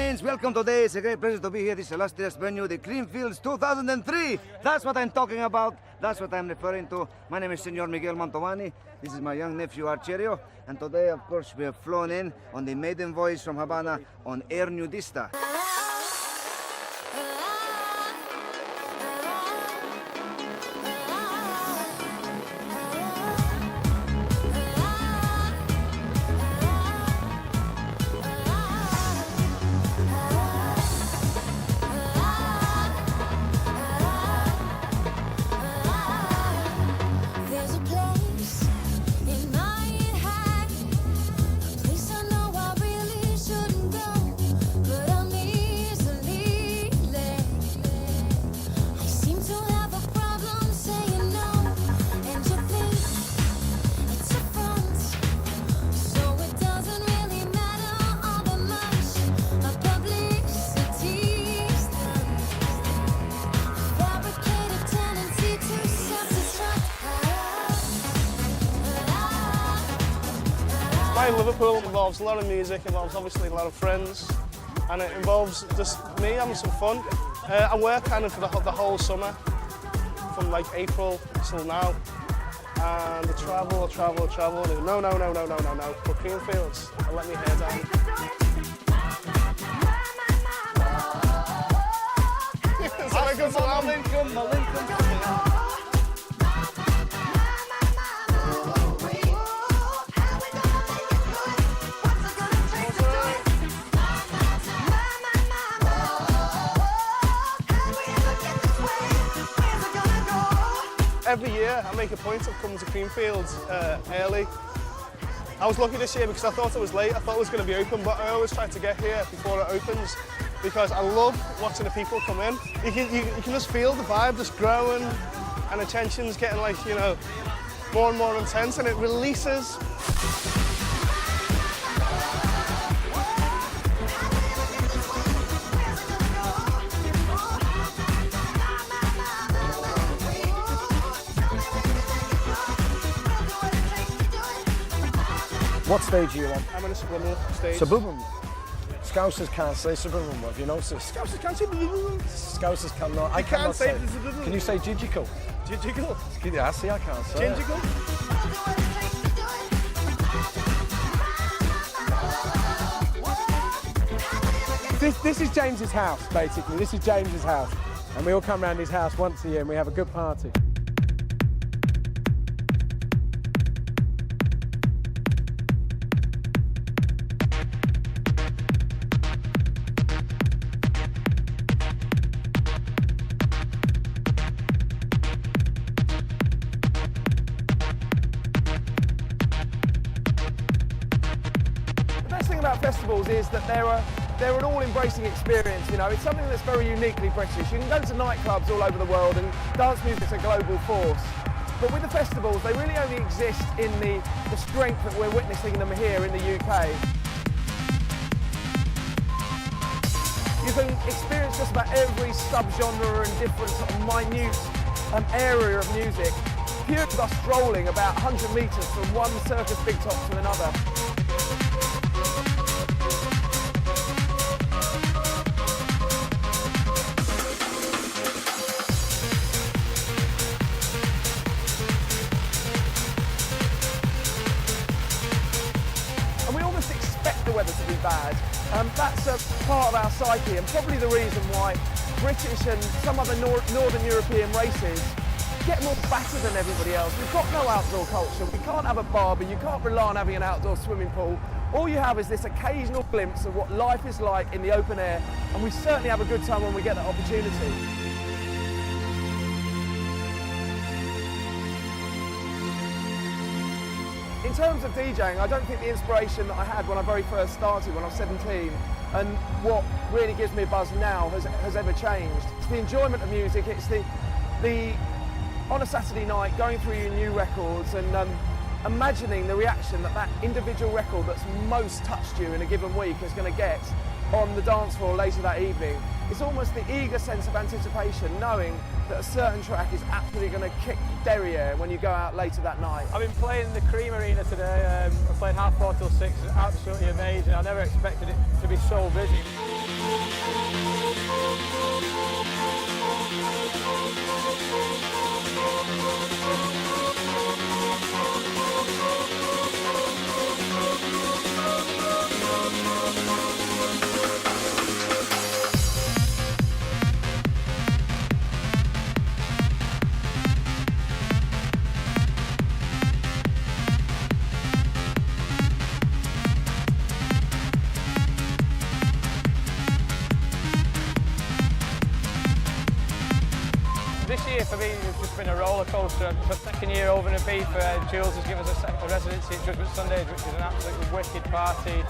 friends, welcome today. It's a great pleasure to be here. This illustrious venue, the Creamfields 2003. That's what I'm talking about. That's what I'm referring to. My name is Senor Miguel Mantovani. This is my young nephew Archerio. And today, of course, we have flown in on the maiden voyage from Havana on Air Nudista. My Liverpool involves a lot of music, involves obviously a lot of friends, and it involves just me having some fun. I work kind of for the whole summer, from like April till now, and I travel. No, for Creamfields, I let me hair down. Every year I make a point of coming to Creamfields early. I was lucky this year because I thought it was late, I thought it was going to be open, but I always try to get here before it opens because I love watching the people come in. You can just feel the vibe just growing and the tension's getting like, you know, more and more intense and it releases. What stage are you on? I'm on a subliminal stage. Subliminal? Scousers can't say subliminal, have you noticed? Scousers can't say subliminal. Scousers cannot. I can't cannot say subliminal. Can you say gigical? Gigical? Yeah, I see, I can't say Gingical? This is James's house, basically. This is James's house. And we all come round his house once a year and we have a good party. Festivals is that they're an all-embracing experience, you know. It's something that's very uniquely British. You can go to nightclubs all over the world and dance music's a global force. But with the festivals, they really only exist in the strength that we're witnessing them here in the UK. You can experience just about every sub-genre and different sort of minute area of music. Pure with us strolling about 100 metres from one circus big top to another. The weather to be bad. That's a part of our psyche and probably the reason why British and some other Northern European races get more battered than everybody else. We've got no outdoor culture, we can't have a barbie, you can't rely on having an outdoor swimming pool. All you have is this occasional glimpse of what life is like in the open air, and we certainly have a good time when we get that opportunity. In terms of DJing, I don't think the inspiration that I had when I very first started, when I was 17, and what really gives me a buzz now has ever changed. It's the enjoyment of music, it's the on a Saturday night, going through your new records and imagining the reaction that individual record that's most touched you in a given week is going to get on the dance floor later that evening. it's almost the eager sense of anticipation, knowing that a certain track is absolutely going to kick derriere when you go out later that night. I've been playing in the Cream Arena today. I played 4:30 till 6. It's absolutely amazing. I never expected it to be so busy. This year for me has just been a roller coaster. For the second year over in Ibiza, Jules has given us a residency at Judgment Sundays, which is an absolutely wicked party.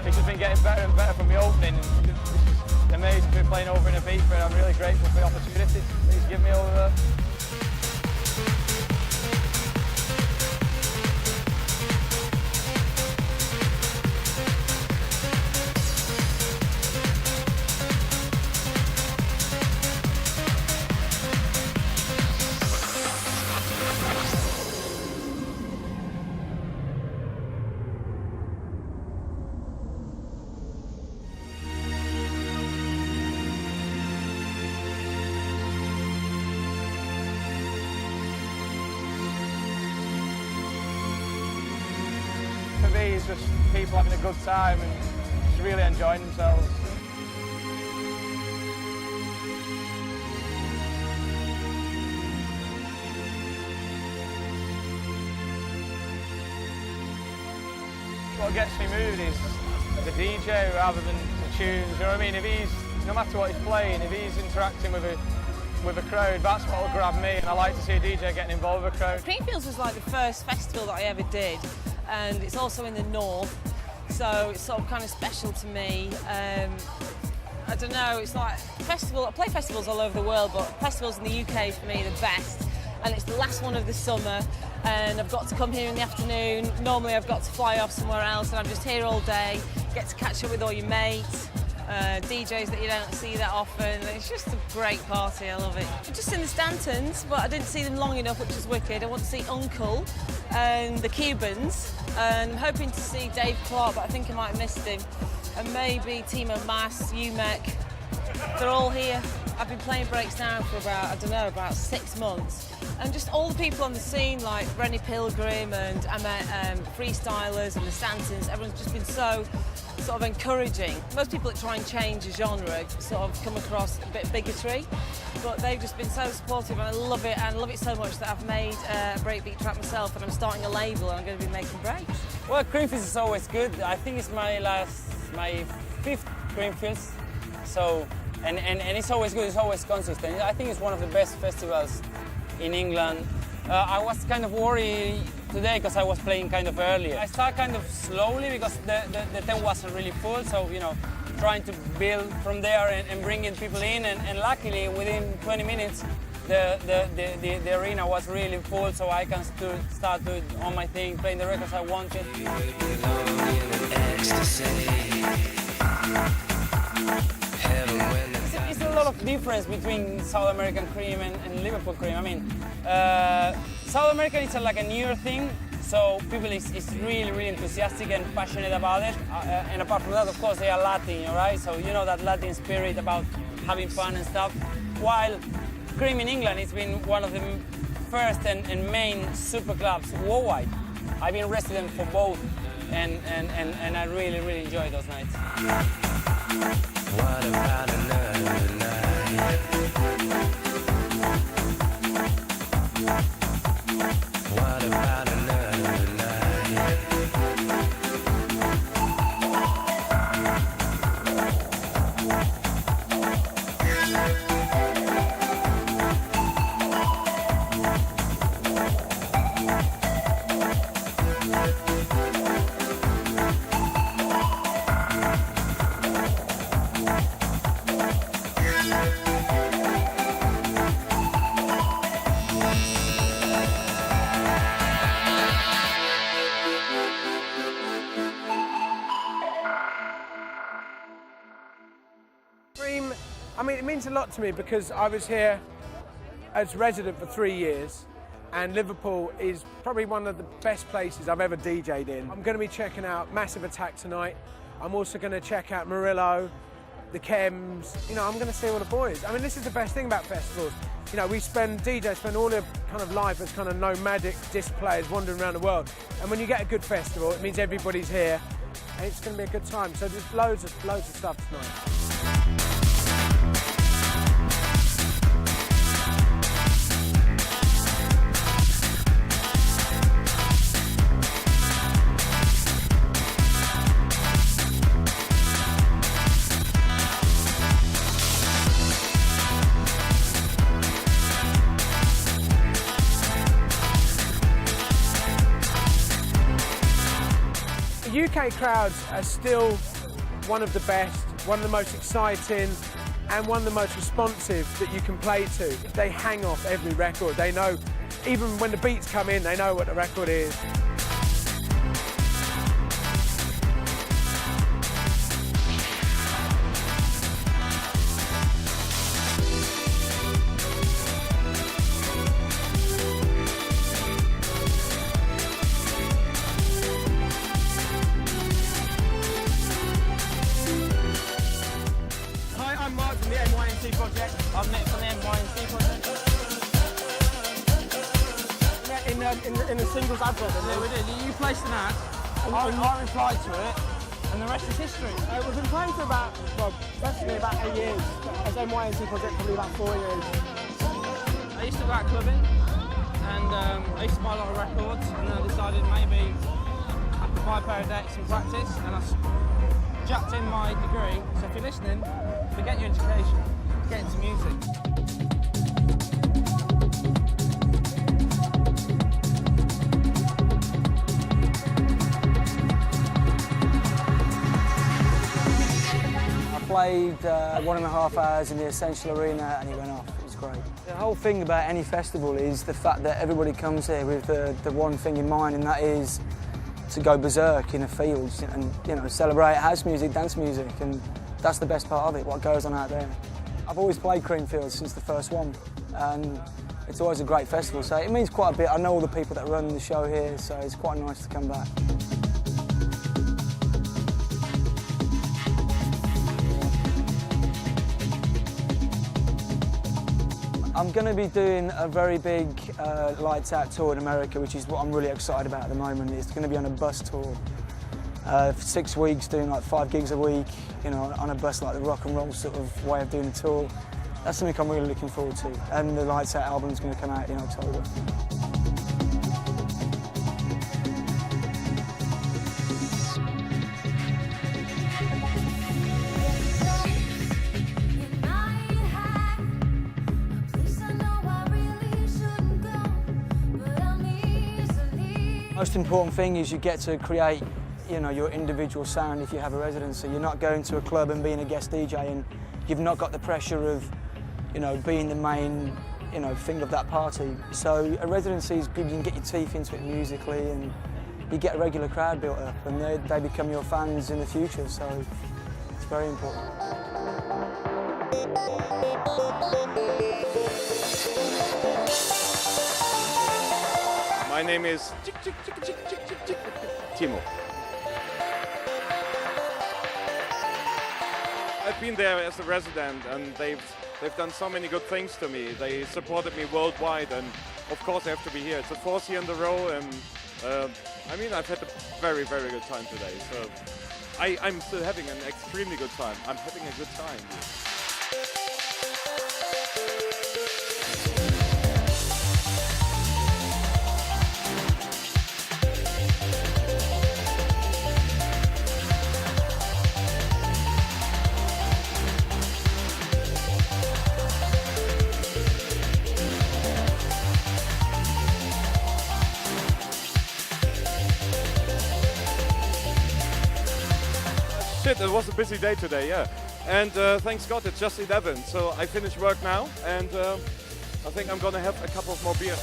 It's just been getting better and better from the opening. It's amazing to be playing over in Ibiza. I'm really grateful for the opportunity that he's given me over there. For me, it's just people having a good time and just really enjoying themselves. What gets me moved is the DJ rather than the tunes, you know what I mean? If he's, no matter what he's playing, if he's interacting with a crowd, that's what will grab me, and I like to see a DJ getting involved with a crowd. Creamfields was like the first festival that I ever did, and it's also in the north, so it's sort of kind of special to me. I don't know, it's like I play festivals all over the world, but festivals in the UK for me are the best, and it's the last one of the summer, and I've got to come here in the afternoon. Normally I've got to fly off somewhere else, and I'm just here all day, get to catch up with all your mates, DJs that you don't see that often. It's just a great party, I love it. I've just seen the Stantons, but I didn't see them long enough, which is wicked. I want to see Uncle and the Cubans, and I'm hoping to see Dave Clark, but I think I might have missed him. And maybe Timo Maas, UMEC, they're all here. I've been playing breaks now for about 6 months. And just all the people on the scene, like Rennie Pilgrim and I met Freestylers and the Stantons, everyone's just been so sort of encouraging. Most people that try and change a genre sort of come across a bit of bigotry, but they've just been so supportive, and I love it, and I love it so much that I've made a breakbeat track myself, and I'm starting a label, and I'm going to be making breaks. Well, Creamfields is always good. I think it's my 5th Creamfields, so and it's always good. It's always consistent. I think it's one of the best festivals in England. I was kind of worried today because I was playing kind of earlier. I started kind of slowly because the tent wasn't really full, so you know, trying to build from there and bringing people in, and luckily within 20 minutes the arena was really full, so I can start doing all my thing, playing the records I wanted. It's a lot of difference between South American Cream and Liverpool Cream. I mean, South American is like a newer thing, so people is really enthusiastic and passionate about it. And apart from that, of course, they are Latin, right? So you know that Latin spirit about having fun and stuff. While Cream in England, it's been one of the first and main super clubs worldwide. I've been resident for both, and I really enjoy those nights. What about another night? What about another night? means a lot to me because I was here as resident for 3 years, and Liverpool is probably one of the best places I've ever DJ'd in. I'm going to be checking out Massive Attack tonight. I'm also going to check out Murillo, the Chems. You know, I'm going to see all the boys. I mean, this is the best thing about festivals. You know, DJs spend all their kind of life as kind of nomadic disc players wandering around the world. And when you get a good festival, it means everybody's here, and it's going to be a good time. So there's loads of stuff tonight. UK crowds are still one of the best, one of the most exciting, and one of the most responsive that you can play to. They hang off every record. They know, even when the beats come in, they know what the record is. Project. I've met from the NYC project. Yeah, in the singles advert. Yeah, we did. You placed an ad, I replied to it, and the rest is history. We've been playing for about, well, basically about 8 years. As NYC project, probably about 4 years. I used to go out clubbing, and I used to buy a lot of records, and then I decided maybe I could buy a pair of decks and practice, and I jacked in my degree. So if you're listening, forget your education. Get into music. I played 1.5 hours in the Essential Arena and it went off. It was great. The whole thing about any festival is the fact that everybody comes here with the one thing in mind, and that is to go berserk in the fields and, you know, celebrate house music, dance music, and that's the best part of it, what goes on out there. I've always played Creamfields since the first one, and it's always a great festival, so it means quite a bit. I know all the people that run the show here, so it's quite nice to come back. I'm going to be doing a very big Lights Out tour in America, which is what I'm really excited about at the moment. It's going to be on a bus tour. For 6 weeks, doing like 5 gigs a week, you know, on a bus, like the rock and roll sort of way of doing a tour. That's something I'm really looking forward to. And the Lights Out album is going to come out in October. Most important thing is you get to create, you know, your individual sound if you have a residency. You're not going to a club and being a guest DJ, and you've not got the pressure of, you know, being the main, you know, thing of that party. So a residency is good. You can get your teeth into it musically, and you get a regular crowd built up, and they become your fans in the future. So it's very important. My name is Timo. I've been there as a resident, and they've done so many good things to me. They supported me worldwide, and of course I have to be here. It's the 4th year in a row, and I mean, I've had a very, very good time today. So I'm still having an extremely good time. I'm having a good time here. Shit, it was a busy day today, yeah. And thanks God, it's just 11, so I finished work now, and I think I'm gonna have a couple of more beers.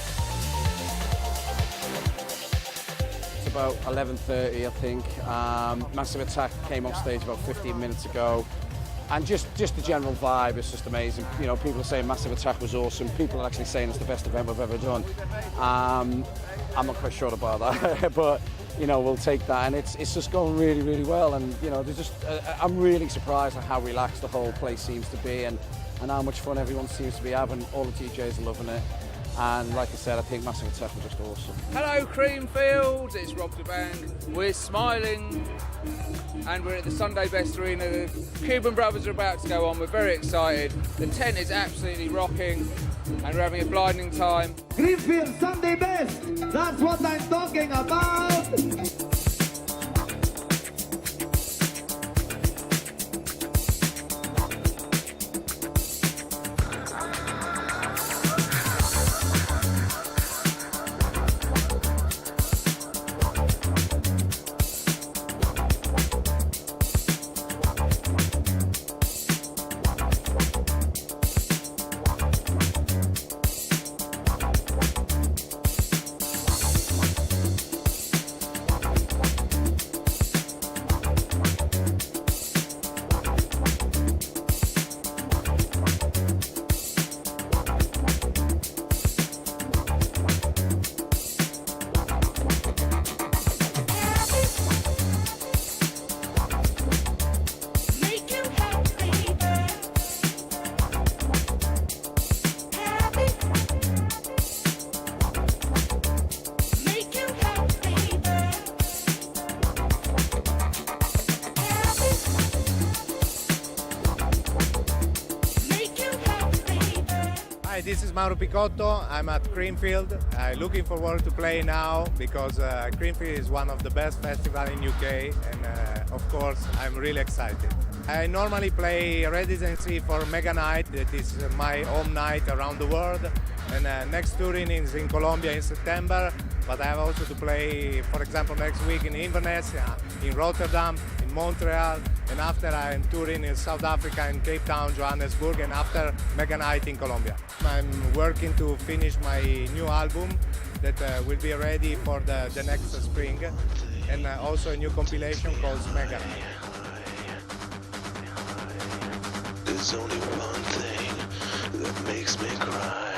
It's about 11:30, I think. Massive Attack came off stage about 15 minutes ago, And just the general vibe is just amazing. You know, people are saying Massive Attack was awesome. People are actually saying it's the best event we've ever done. I'm not quite sure about that, but you know, we'll take that. And it's just going really, really well. And you know, I'm really surprised at how relaxed the whole place seems to be, and how much fun everyone seems to be having. All the DJs are loving it. And like I said, I think Massive Attack was just awesome. Hello Creamfields, it's Rob the Band. We're smiling and we're at the Sunday Best Arena. The Cuban Brothers are about to go on, we're very excited. The tent is absolutely rocking and we're having a blinding time. Creamfields Sunday Best, that's what I'm talking about! Hi, this is Mauro Picotto. I'm at Creamfield. I'm looking forward to play now because Creamfield is one of the best festivals in UK, and of course I'm really excited. I normally play residency for Mega Night, that is my home night around the world, and next touring is in Colombia in September, but I have also to play, for example, next week in Inverness, in Rotterdam, in Montreal, and after I'm touring in South Africa, in Cape Town, Johannesburg, and after Mega Night in Colombia. I'm working to finish my new album that will be ready for the next spring, and also a new compilation called Mega Night. There's only one thing that makes me cry.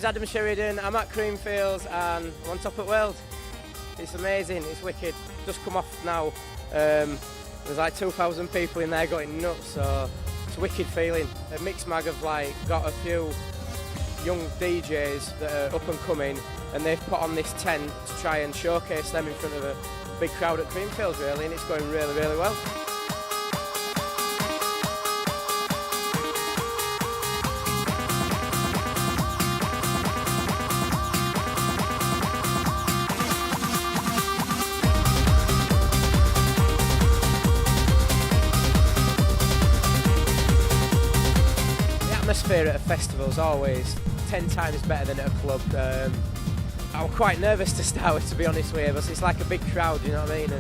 Adam Sheridan, I'm at Creamfields and I'm on top of the world. It's amazing, it's wicked. Just come off now. There's like 2,000 people in there going nuts, so it's a wicked feeling. A mixed mag have like got a few young DJs that are up and coming, and they've put on this tent to try and showcase them in front of a big crowd at Creamfields really, and it's going really, really well. Atmosphere at a festival is always 10 times better than at a club. I was quite nervous to start with, to be honest with you, but it's like a big crowd, you know what I mean?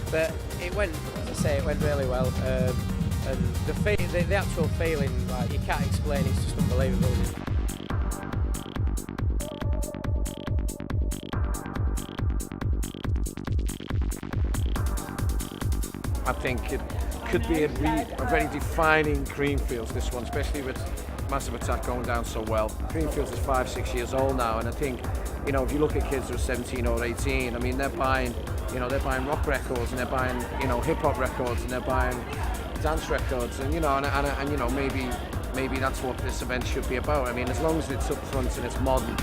But it went, as I say, it went really well. And the actual feeling, like, you can't explain, it's just unbelievable. I think it could be a very defining Creamfields, this one, especially with Massive Attack going down so well. Creamfields is 5-6 years old now, and I think, you know, if you look at kids who are 17 or 18, I mean, they're buying rock records, and they're buying, you know, hip hop records, and they're buying dance records, and you know, and you know, maybe that's what this event should be about. I mean, as long as it's up front and it's modern.